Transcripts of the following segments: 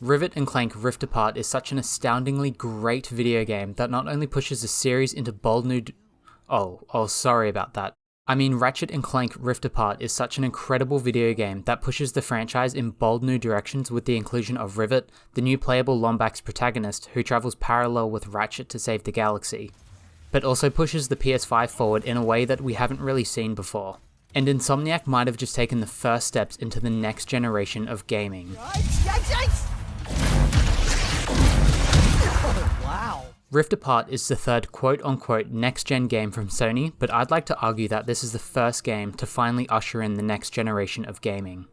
Ratchet and Clank Rift Apart is such an astoundingly great video game that not only pushes the series into bold new sorry about that. I mean, Ratchet and Clank Rift Apart is such an incredible video game that pushes the franchise in bold new directions with the inclusion of Rivet, the new playable Lombax protagonist who travels parallel with Ratchet to save the galaxy, but also pushes the PS5 forward in a way that we haven't really seen before. And Insomniac might have just taken the first steps into the next generation of gaming. Yikes! Wow. Rift Apart is the third quote-unquote next-gen game from Sony, but I'd like to argue that this is the first game to finally usher in the next generation of gaming.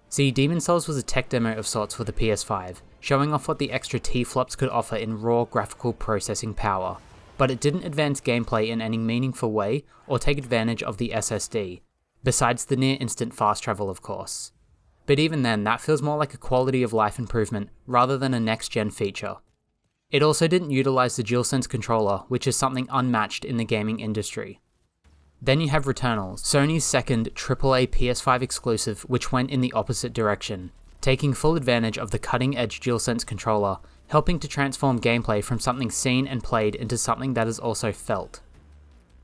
See, Demon's Souls was a tech demo of sorts for the PS5, showing off what the extra T-flops could offer in raw graphical processing power, but it didn't advance gameplay in any meaningful way or take advantage of the SSD, besides the near-instant fast travel of course. But even then, that feels more like a quality of life improvement rather than a next-gen feature. It also didn't utilize the DualSense controller, which is something unmatched in the gaming industry. Then you have Returnal, Sony's second AAA PS5 exclusive, which went in the opposite direction, taking full advantage of the cutting-edge DualSense controller, helping to transform gameplay from something seen and played into something that is also felt.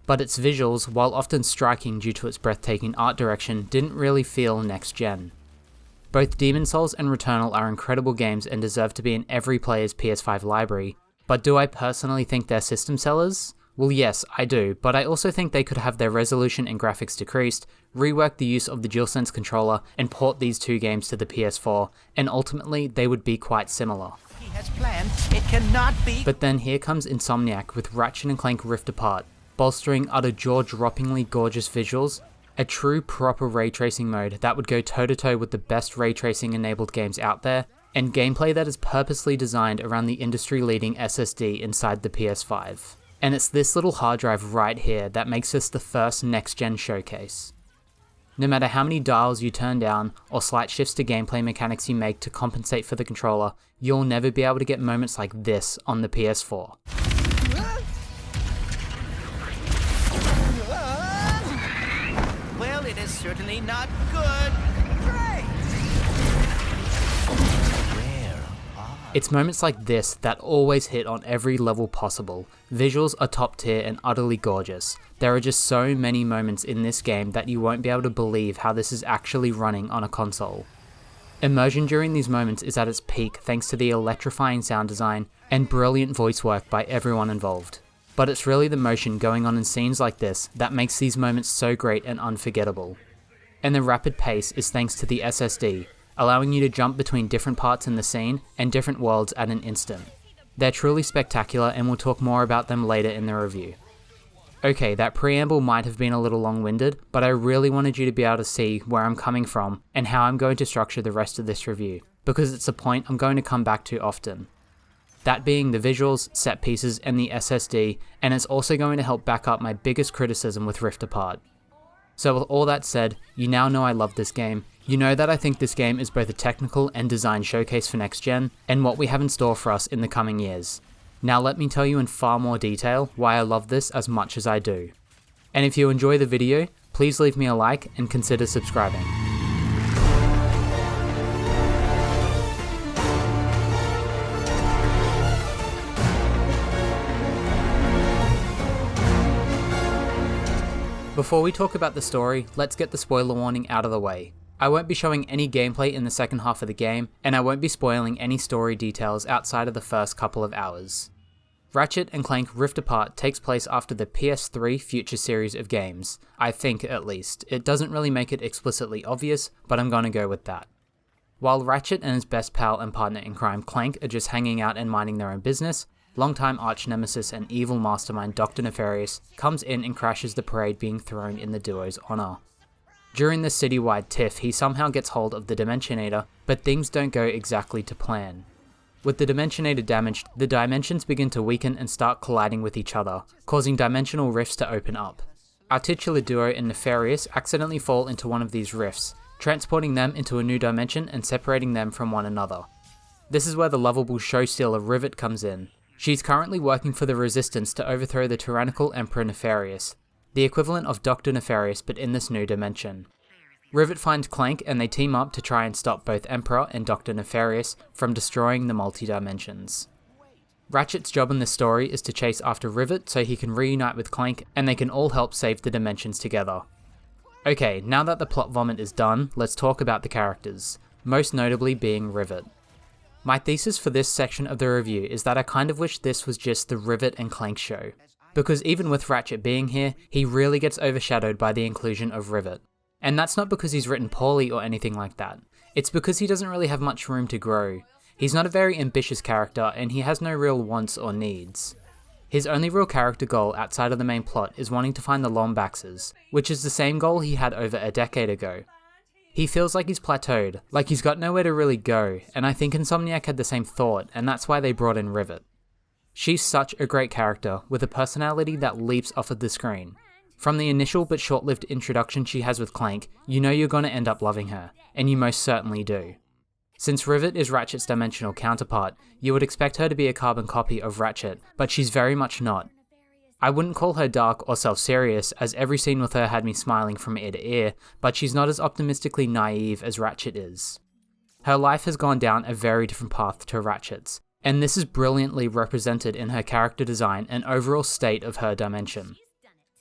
But its visuals, while often striking due to its breathtaking art direction, didn't really feel next-gen. Both Demon's Souls and Returnal are incredible games and deserve to be in every player's PS5 library, but do I personally think they're system sellers? Well yes, I do, but I also think they could have their resolution and graphics decreased, rework the use of the DualSense controller, and port these two games to the PS4, and ultimately they would be quite similar. He has planned. It cannot be. But then here comes Insomniac with Ratchet and Clank Rift Apart, bolstering utter jaw-droppingly gorgeous visuals, a true proper ray tracing mode that would go toe-to-toe with the best ray tracing enabled games out there, and gameplay that is purposely designed around the industry-leading SSD inside the PS5. And it's this little hard drive right here that makes this the first next-gen showcase. No matter how many dials you turn down, or slight shifts to gameplay mechanics you make to compensate for the controller, you'll never be able to get moments like this on the PS4. Well, it is certainly not good. Great! Where are... It's moments like this that always hit on every level possible. Visuals are top tier and utterly gorgeous. There are just so many moments in this game that you won't be able to believe how this is actually running on a console. Immersion during these moments is at its peak thanks to the electrifying sound design and brilliant voice work by everyone involved. But it's really the motion going on in scenes like this that makes these moments so great and unforgettable. And the rapid pace is thanks to the SSD, allowing you to jump between different parts in the scene and different worlds at an instant. They're truly spectacular and we'll talk more about them later in the review. Okay, that preamble might have been a little long-winded, but I really wanted you to be able to see where I'm coming from and how I'm going to structure the rest of this review, because it's a point I'm going to come back to often. That being the visuals, set pieces, and the SSD, and it's also going to help back up my biggest criticism with Rift Apart. So with all that said, you now know I love this game, you know that I think this game is both a technical and design showcase for next gen, and what we have in store for us in the coming years. Now let me tell you in far more detail why I love this as much as I do. And if you enjoy the video, please leave me a like and consider subscribing. Before we talk about the story, let's get the spoiler warning out of the way. I won't be showing any gameplay in the second half of the game, and I won't be spoiling any story details outside of the first couple of hours. Ratchet and Clank Rift Apart takes place after the PS3 Future series of games, I think at least. It doesn't really make it explicitly obvious, but I'm gonna go with that. While Ratchet and his best pal and partner in crime Clank are just hanging out and minding their own business, longtime arch-nemesis and evil mastermind Dr. Nefarious comes in and crashes the parade being thrown in the duo's honor. During the citywide tiff, he somehow gets hold of the Dimensionator, but things don't go exactly to plan. With the Dimensionator damaged, the dimensions begin to weaken and start colliding with each other, causing dimensional rifts to open up. Our titular duo and Nefarious accidentally fall into one of these rifts, transporting them into a new dimension and separating them from one another. This is where the lovable show stealer Rivet comes in. She's currently working for the Resistance to overthrow the tyrannical Emperor Nefarious, the equivalent of Dr. Nefarious but in this new dimension. Rivet finds Clank and they team up to try and stop both Emperor and Dr. Nefarious from destroying the multi-dimensions. Ratchet's job in this story is to chase after Rivet so he can reunite with Clank and they can all help save the dimensions together. Okay, now that the plot vomit is done, let's talk about the characters, most notably being Rivet. My thesis for this section of the review is that I kind of wish this was just the Rivet and Clank show, because even with Ratchet being here, he really gets overshadowed by the inclusion of Rivet. And that's not because he's written poorly or anything like that, it's because he doesn't really have much room to grow. He's not a very ambitious character and he has no real wants or needs. His only real character goal outside of the main plot is wanting to find the Lombaxes, which is the same goal he had over a decade ago. He feels like he's plateaued, like he's got nowhere to really go, and I think Insomniac had the same thought and that's why they brought in Rivet. She's such a great character with a personality that leaps off of the screen. From the initial but short-lived introduction she has with Clank, you know you're going to end up loving her, and you most certainly do. Since Rivet is Ratchet's dimensional counterpart, you would expect her to be a carbon copy of Ratchet, but she's very much not. I wouldn't call her dark or self-serious, as every scene with her had me smiling from ear to ear, but she's not as optimistically naive as Ratchet is. Her life has gone down a very different path to Ratchet's, and this is brilliantly represented in her character design and overall state of her dimension.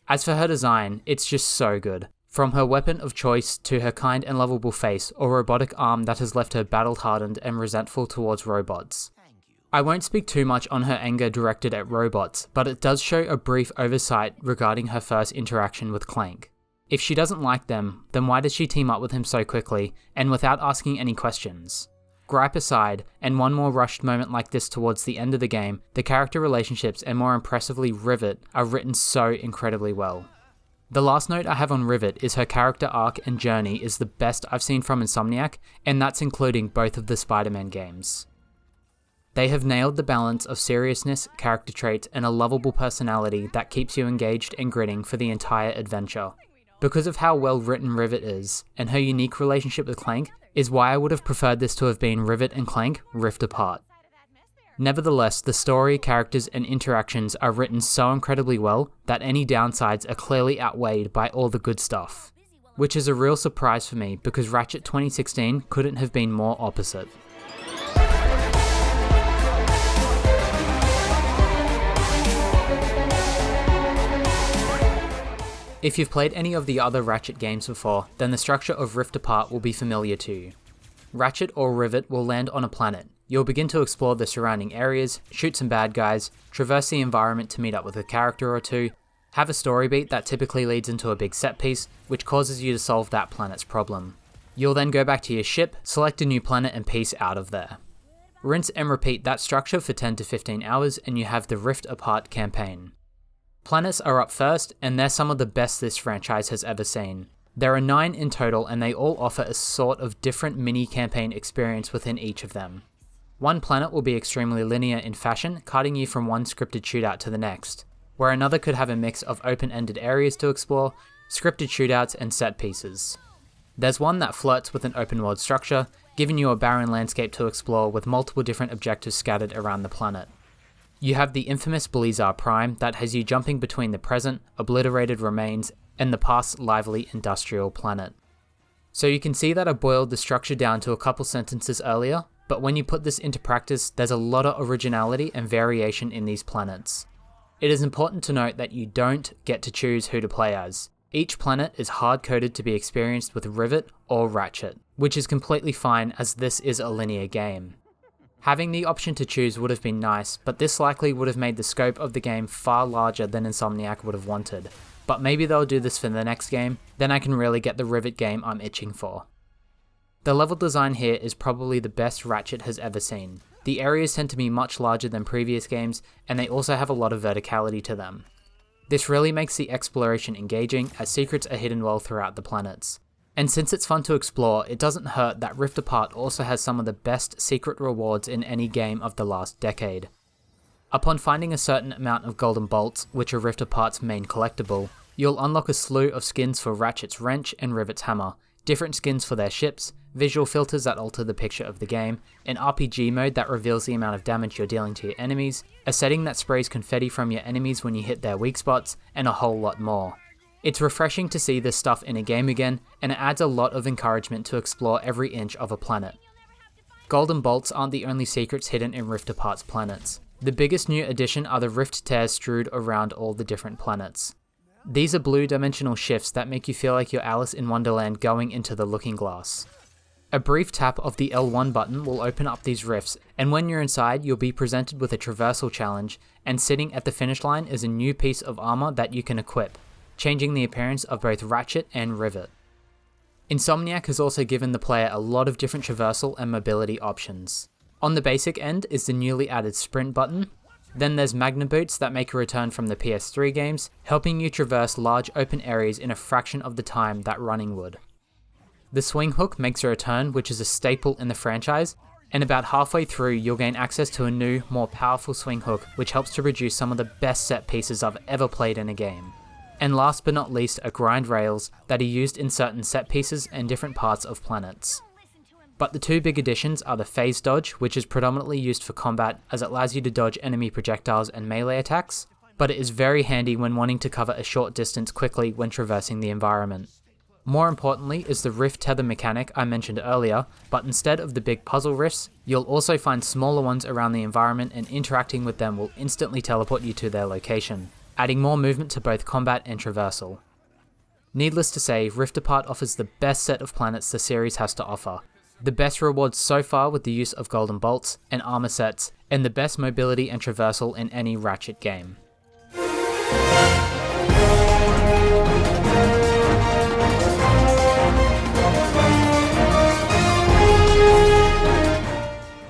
As for her design, it's just so good. From her weapon of choice to her kind and lovable face or robotic arm that has left her battle-hardened and resentful towards robots. I won't speak too much on her anger directed at robots, but it does show a brief oversight regarding her first interaction with Clank. If she doesn't like them, then why does she team up with him so quickly, and without asking any questions? Gripe aside, and one more rushed moment like this towards the end of the game, the character relationships and more impressively Rivet are written so incredibly well. The last note I have on Rivet is her character arc and journey is the best I've seen from Insomniac, and that's including both of the Spider-Man games. They have nailed the balance of seriousness, character traits, and a lovable personality that keeps you engaged and grinning for the entire adventure. Because of how well written Rivet is, and her unique relationship with Clank, is why I would have preferred this to have been Rivet and Clank rift apart. Nevertheless, the story, characters, and interactions are written so incredibly well that any downsides are clearly outweighed by all the good stuff. Which is a real surprise for me because Ratchet 2016 couldn't have been more opposite. If you've played any of the other Ratchet games before, then the structure of Rift Apart will be familiar to you. Ratchet or Rivet will land on a planet. You'll begin to explore the surrounding areas, shoot some bad guys, traverse the environment to meet up with a character or two, have a story beat that typically leads into a big set piece, which causes you to solve that planet's problem. You'll then go back to your ship, select a new planet and peace out of there. Rinse and repeat that structure for 10 to 15 hours and you have the Rift Apart campaign. Planets are up first, and they're some of the best this franchise has ever seen. There are 9 in total, and they all offer a sort of different mini-campaign experience within each of them. One planet will be extremely linear in fashion, carting you from one scripted shootout to the next, where another could have a mix of open-ended areas to explore, scripted shootouts, and set pieces. There's one that flirts with an open-world structure, giving you a barren landscape to explore with multiple different objectives scattered around the planet. You have the infamous Blizzard Prime that has you jumping between the present, obliterated remains, and the past lively industrial planet. So you can see that I boiled the structure down to a couple sentences earlier, but when you put this into practice, there's a lot of originality and variation in these planets. It is important to note that you don't get to choose who to play as. Each planet is hard-coded to be experienced with Rivet or Ratchet, which is completely fine as this is a linear game. Having the option to choose would have been nice, but this likely would have made the scope of the game far larger than Insomniac would have wanted. But maybe they'll do this for the next game, then I can really get the Rivet game I'm itching for. The level design here is probably the best Ratchet has ever seen. The areas tend to be much larger than previous games, and they also have a lot of verticality to them. This really makes the exploration engaging, as secrets are hidden well throughout the planets. And since it's fun to explore, it doesn't hurt that Rift Apart also has some of the best secret rewards in any game of the last decade. Upon finding a certain amount of golden bolts, which are Rift Apart's main collectible, you'll unlock a slew of skins for Ratchet's wrench and Rivet's hammer, different skins for their ships, visual filters that alter the picture of the game, an RPG mode that reveals the amount of damage you're dealing to your enemies, a setting that sprays confetti from your enemies when you hit their weak spots, and a whole lot more. It's refreshing to see this stuff in a game again, and it adds a lot of encouragement to explore every inch of a planet. Golden bolts aren't the only secrets hidden in Rift Apart's planets. The biggest new addition are the rift tears strewed around all the different planets. These are blue dimensional shifts that make you feel like you're Alice in Wonderland going into the looking glass. A brief tap of the L1 button will open up these rifts, and when you're inside, you'll be presented with a traversal challenge, and sitting at the finish line is a new piece of armor that you can equip, changing the appearance of both Ratchet and Rivet. Insomniac has also given the player a lot of different traversal and mobility options. On the basic end is the newly added sprint button. Then there's Magna Boots that make a return from the PS3 games, helping you traverse large open areas in a fraction of the time that running would. The swing hook makes a return, which is a staple in the franchise, and about halfway through you'll gain access to a new, more powerful swing hook which helps to produce some of the best set pieces I've ever played in a game. And last but not least are grind rails that are used in certain set pieces and different parts of planets. But the two big additions are the phase dodge, which is predominantly used for combat as it allows you to dodge enemy projectiles and melee attacks, but it is very handy when wanting to cover a short distance quickly when traversing the environment. More importantly is the rift tether mechanic I mentioned earlier, but instead of the big puzzle rifts, you'll also find smaller ones around the environment, and interacting with them will instantly teleport you to their location, adding more movement to both combat and traversal. Needless to say, Rift Apart offers the best set of planets the series has to offer, the best rewards so far with the use of golden bolts and armor sets, and the best mobility and traversal in any Ratchet game.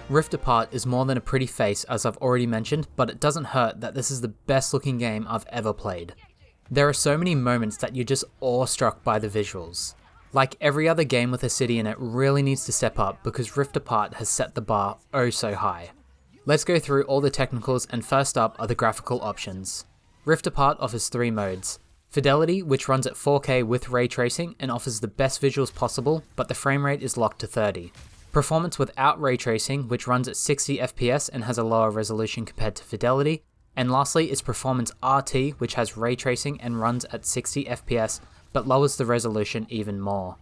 Rift Apart is more than a pretty face, as I've already mentioned, but it doesn't hurt that this is the best looking game I've ever played. There are so many moments that you're just awestruck by the visuals. Like every other game with a city in it really needs to step up because Rift Apart has set the bar oh so high. Let's go through all the technicals, and first up are the graphical options. Rift Apart offers 3 modes. Fidelity, which runs at 4K with ray tracing and offers the best visuals possible, but the frame rate is locked to 30. Performance without ray tracing, which runs at 60 FPS and has a lower resolution compared to Fidelity. And lastly is Performance RT, which has ray tracing and runs at 60 FPS, but lowers the resolution even more.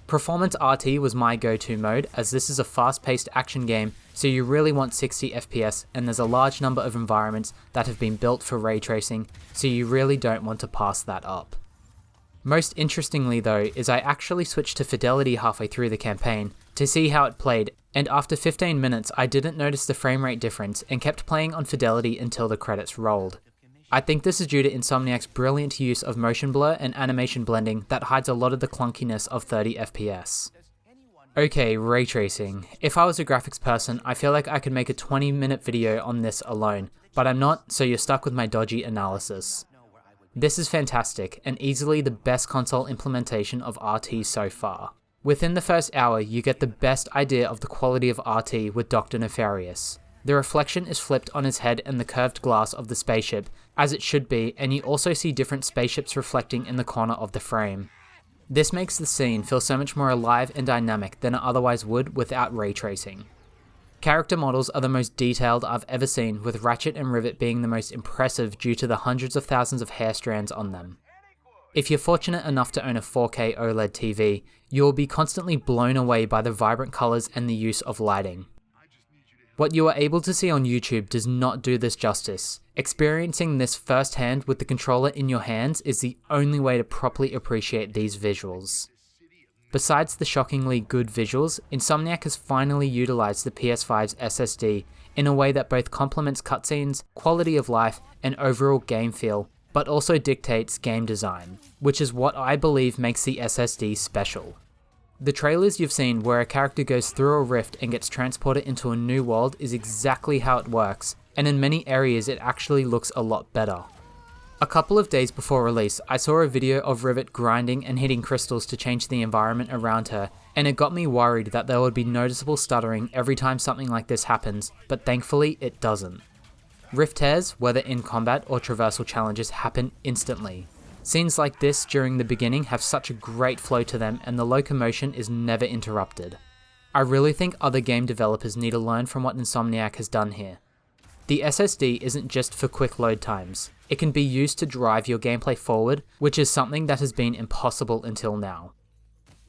Performance RT was my go-to mode, as this is a fast-paced action game, so you really want 60 FPS, and there's a large number of environments that have been built for ray tracing, so you really don't want to pass that up. Most interestingly though, is I actually switched to Fidelity halfway through the campaign to see how it played, and after 15 minutes I didn't notice the frame rate difference and kept playing on Fidelity until the credits rolled. I think this is due to Insomniac's brilliant use of motion blur and animation blending that hides a lot of the clunkiness of 30 FPS. Okay, ray tracing. If I was a graphics person, I feel like I could make a 20-minute video on this alone, but I'm not, so you're stuck with my dodgy analysis. This is fantastic, and easily the best console implementation of RT so far. Within the first hour, you get the best idea of the quality of RT with Dr. Nefarious. The reflection is flipped on his head and the curved glass of the spaceship, as it should be, and you also see different spaceships reflecting in the corner of the frame. This makes the scene feel so much more alive and dynamic than it otherwise would without ray tracing. Character models are the most detailed I've ever seen, with Ratchet and Rivet being the most impressive due to the hundreds of thousands of hair strands on them. If you're fortunate enough to own a 4K OLED TV, you will be constantly blown away by the vibrant colours and the use of lighting. What you are able to see on YouTube does not do this justice. Experiencing this firsthand with the controller in your hands is the only way to properly appreciate these visuals. Besides the shockingly good visuals, Insomniac has finally utilised the PS5's SSD in a way that both complements cutscenes, quality of life, and overall game feel, but also dictates game design, which is what I believe makes the SSD special. The trailers you've seen where a character goes through a rift and gets transported into a new world is exactly how it works, and in many areas it actually looks a lot better. A couple of days before release, I saw a video of Rivet grinding and hitting crystals to change the environment around her, and it got me worried that there would be noticeable stuttering every time something like this happens, but thankfully it doesn't. Rift tears, whether in combat or traversal challenges, happen instantly. Scenes like this during the beginning have such a great flow to them, and the locomotion is never interrupted. I really think other game developers need to learn from what Insomniac has done here. The SSD isn't just for quick load times, it can be used to drive your gameplay forward, which is something that has been impossible until now.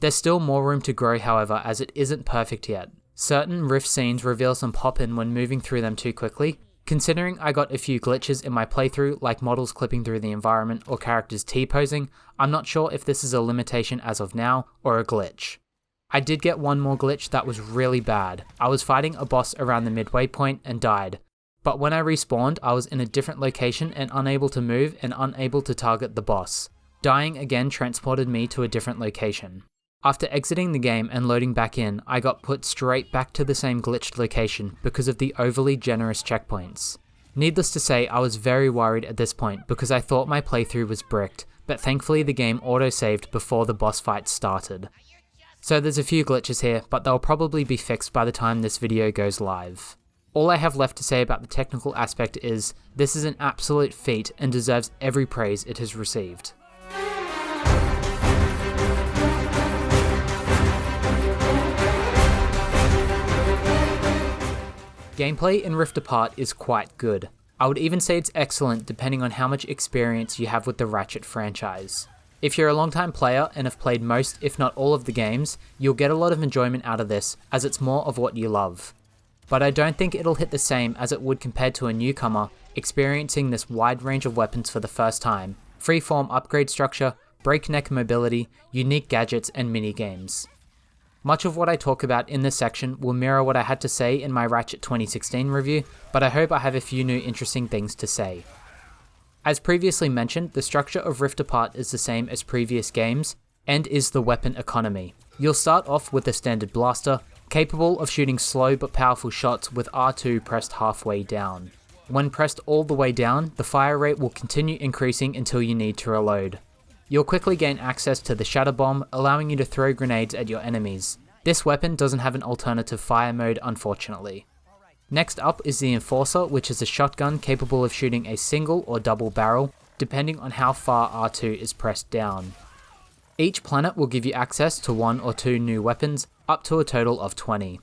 There's still more room to grow however, as it isn't perfect yet. Certain rift scenes reveal some pop-in when moving through them too quickly. Considering I got a few glitches in my playthrough, like models clipping through the environment or characters T-posing, I'm not sure if this is a limitation as of now, or a glitch. I did get one more glitch that was really bad. I was fighting a boss around the midway point and died, but when I respawned I was in a different location and unable to move and unable to target the boss. Dying again transported me to a different location. After exiting the game and loading back in, I got put straight back to the same glitched location because of the overly generous checkpoints. Needless to say, I was very worried at this point because I thought my playthrough was bricked, but thankfully the game auto-saved before the boss fight started. So there's a few glitches here, but they'll probably be fixed by the time this video goes live. All I have left to say about the technical aspect is, this is an absolute feat and deserves every praise it has received. Gameplay in Rift Apart is quite good. I would even say it's excellent depending on how much experience you have with the Ratchet franchise. If you're a long-time player and have played most if not all of the games, you'll get a lot of enjoyment out of this, as it's more of what you love. But I don't think it'll hit the same as it would compared to a newcomer experiencing this wide range of weapons for the first time, freeform upgrade structure, breakneck mobility, unique gadgets and mini-games. Much of what I talk about in this section will mirror what I had to say in my Ratchet 2016 review, but I hope I have a few new interesting things to say. As previously mentioned, the structure of Rift Apart is the same as previous games, and is the weapon economy. You'll start off with a standard blaster, capable of shooting slow but powerful shots with R2 pressed halfway down. When pressed all the way down, the fire rate will continue increasing until you need to reload. You'll quickly gain access to the Shatter Bomb, allowing you to throw grenades at your enemies. This weapon doesn't have an alternative fire mode, unfortunately. Next up is the Enforcer, which is a shotgun capable of shooting a single or double barrel, depending on how far R2 is pressed down. Each planet will give you access to 1 or 2 new weapons, up to a total of 20.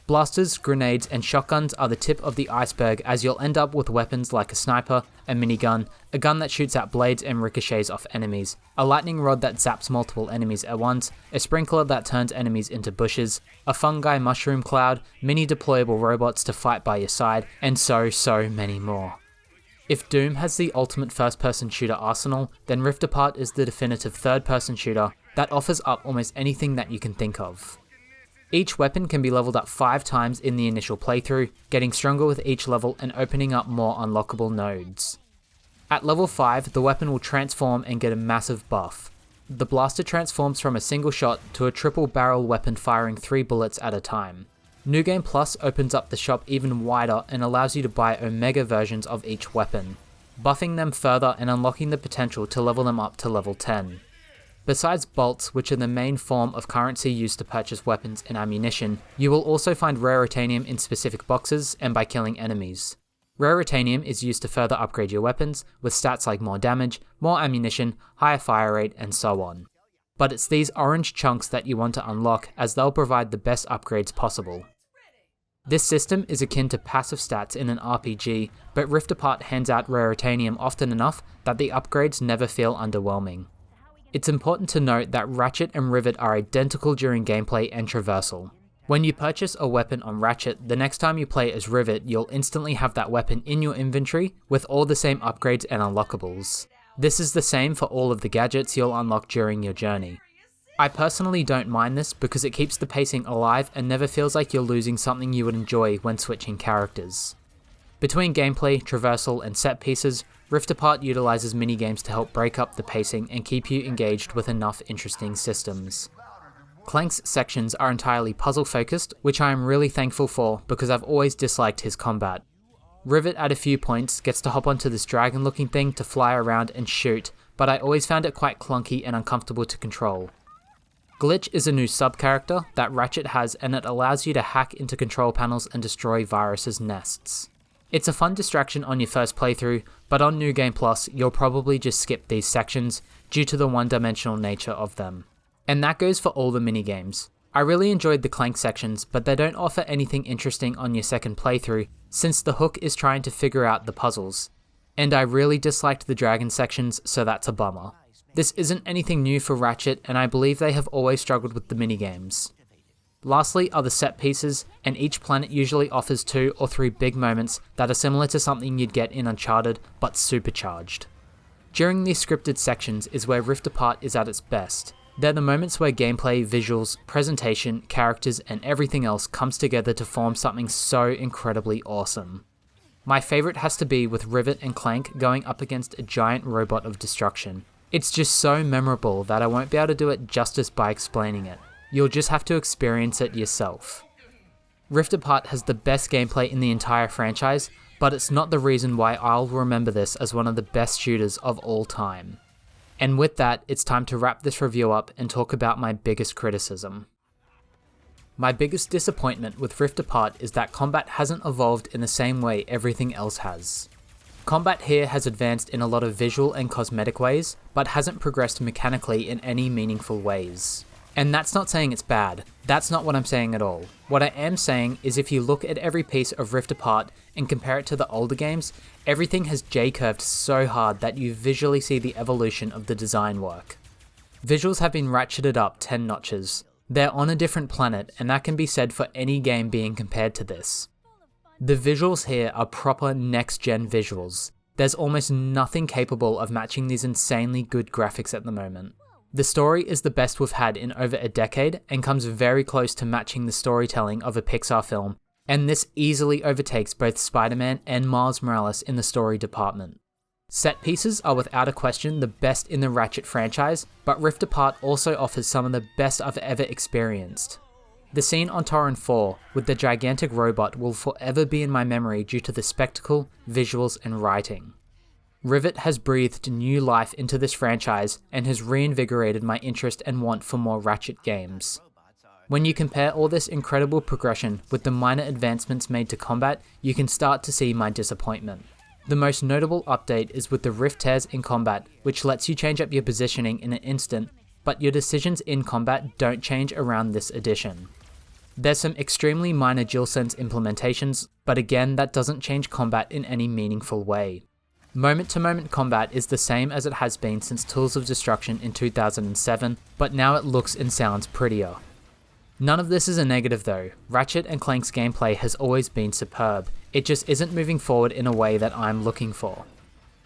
Blasters, grenades and shotguns are the tip of the iceberg, as you'll end up with weapons like a sniper, a minigun, a gun that shoots out blades and ricochets off enemies, a lightning rod that zaps multiple enemies at once, a sprinkler that turns enemies into bushes, a fungi mushroom cloud, mini deployable robots to fight by your side, and so many more. If Doom has the ultimate first-person shooter arsenal, then Rift Apart is the definitive third-person shooter that offers up almost anything that you can think of. Each weapon can be leveled up 5 times in the initial playthrough, getting stronger with each level and opening up more unlockable nodes. At level 5, the weapon will transform and get a massive buff. The blaster transforms from a single shot to a triple barrel weapon firing 3 bullets at a time. New Game Plus opens up the shop even wider and allows you to buy Omega versions of each weapon, buffing them further and unlocking the potential to level them up to level 10. Besides bolts, which are the main form of currency used to purchase weapons and ammunition, you will also find Raritanium in specific boxes and by killing enemies. Raritanium is used to further upgrade your weapons, with stats like more damage, more ammunition, higher fire rate, and so on. But it's these orange chunks that you want to unlock, as they'll provide the best upgrades possible. This system is akin to passive stats in an RPG, but Rift Apart hands out Raritanium often enough that the upgrades never feel underwhelming. It's important to note that Ratchet and Rivet are identical during gameplay and traversal. When you purchase a weapon on Ratchet, the next time you play as Rivet, you'll instantly have that weapon in your inventory with all the same upgrades and unlockables. This is the same for all of the gadgets you'll unlock during your journey. I personally don't mind this because it keeps the pacing alive and never feels like you're losing something you would enjoy when switching characters. Between gameplay, traversal, and set pieces, Rift Apart utilizes minigames to help break up the pacing and keep you engaged with enough interesting systems. Clank's sections are entirely puzzle focused, which I am really thankful for because I've always disliked his combat. Rivet at a few points gets to hop onto this dragon looking thing to fly around and shoot, but I always found it quite clunky and uncomfortable to control. Glitch is a new sub-character that Ratchet has, and it allows you to hack into control panels and destroy viruses' nests. It's a fun distraction on your first playthrough, but on New Game Plus, you'll probably just skip these sections due to the one-dimensional nature of them. And that goes for all the minigames. I really enjoyed the Clank sections, but they don't offer anything interesting on your second playthrough, since the hook is trying to figure out the puzzles. And I really disliked the dragon sections, so that's a bummer. This isn't anything new for Ratchet, and I believe they have always struggled with the minigames. Lastly are the set pieces, and each planet usually offers 2 or 3 big moments that are similar to something you'd get in Uncharted, but supercharged. During these scripted sections is where Rift Apart is at its best. They're the moments where gameplay, visuals, presentation, characters, and everything else comes together to form something so incredibly awesome. My favourite has to be with Ratchet and Clank going up against a giant robot of destruction. It's just so memorable that I won't be able to do it justice by explaining it. You'll just have to experience it yourself. Rift Apart has the best gameplay in the entire franchise, but it's not the reason why I'll remember this as one of the best shooters of all time. And with that, it's time to wrap this review up and talk about my biggest criticism. My biggest disappointment with Rift Apart is that combat hasn't evolved in the same way everything else has. Combat here has advanced in a lot of visual and cosmetic ways, but hasn't progressed mechanically in any meaningful ways. And that's not saying it's bad, that's not what I'm saying at all. What I am saying is if you look at every piece of Rift Apart and compare it to the older games, everything has J-curved so hard that you visually see the evolution of the design work. Visuals have been ratcheted up 10 notches. They're on a different planet, and that can be said for any game being compared to this. The visuals here are proper next-gen visuals. There's almost nothing capable of matching these insanely good graphics at the moment. The story is the best we've had in over a decade and comes very close to matching the storytelling of a Pixar film, and this easily overtakes both Spider-Man and Miles Morales in the story department. Set pieces are without a question the best in the Ratchet franchise, but Rift Apart also offers some of the best I've ever experienced. The scene on Torrent 4 with the gigantic robot will forever be in my memory due to the spectacle, visuals, and writing. Rivet has breathed new life into this franchise and has reinvigorated my interest and want for more Ratchet games. When you compare all this incredible progression with the minor advancements made to combat, you can start to see my disappointment. The most notable update is with the rift tears in combat, which lets you change up your positioning in an instant, but your decisions in combat don't change around this addition. There's some extremely minor DualSense implementations, but again that doesn't change combat in any meaningful way. Moment-to-moment combat is the same as it has been since Tools of Destruction in 2007, but now it looks and sounds prettier. None of this is a negative though. Ratchet and Clank's gameplay has always been superb, it just isn't moving forward in a way that I'm looking for.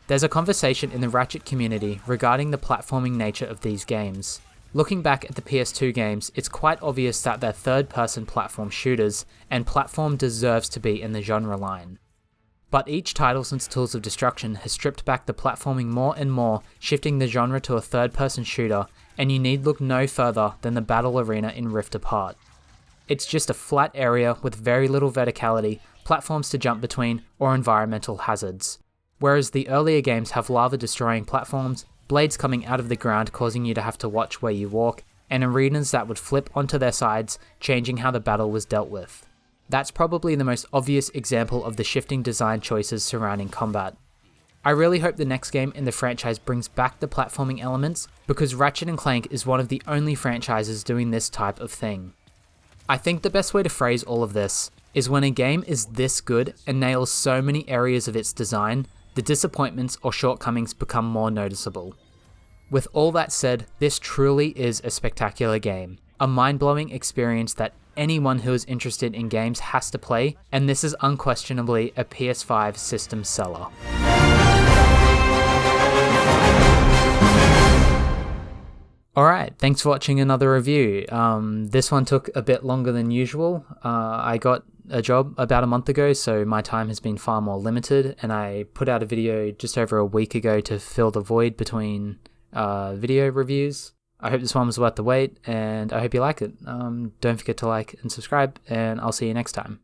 There's a conversation in the Ratchet community regarding the platforming nature of these games. Looking back at the PS2 games, it's quite obvious that they're third-person platform shooters, and platform deserves to be in the genre line. But each title since Tools of Destruction has stripped back the platforming more and more, shifting the genre to a third-person shooter, and you need look no further than the battle arena in Rift Apart. It's just a flat area with very little verticality, platforms to jump between, or environmental hazards. Whereas the earlier games have lava destroying platforms, blades coming out of the ground causing you to have to watch where you walk, and arenas that would flip onto their sides, changing how the battle was dealt with. That's probably the most obvious example of the shifting design choices surrounding combat. I really hope the next game in the franchise brings back the platforming elements, because Ratchet and Clank is one of the only franchises doing this type of thing. I think the best way to phrase all of this is when a game is this good and nails so many areas of its design, the disappointments or shortcomings become more noticeable. With all that said, this truly is a spectacular game, a mind-blowing experience that anyone who is interested in games has to play, and this is unquestionably a PS5 system seller. Alright, thanks for watching another review. This one took a bit longer than usual. I got a job about a month ago, so my time has been far more limited, and I put out a video just over a week ago to fill the void between video reviews. I hope this one was worth the wait, and I hope you like it. Don't forget to like and subscribe, and I'll see you next time.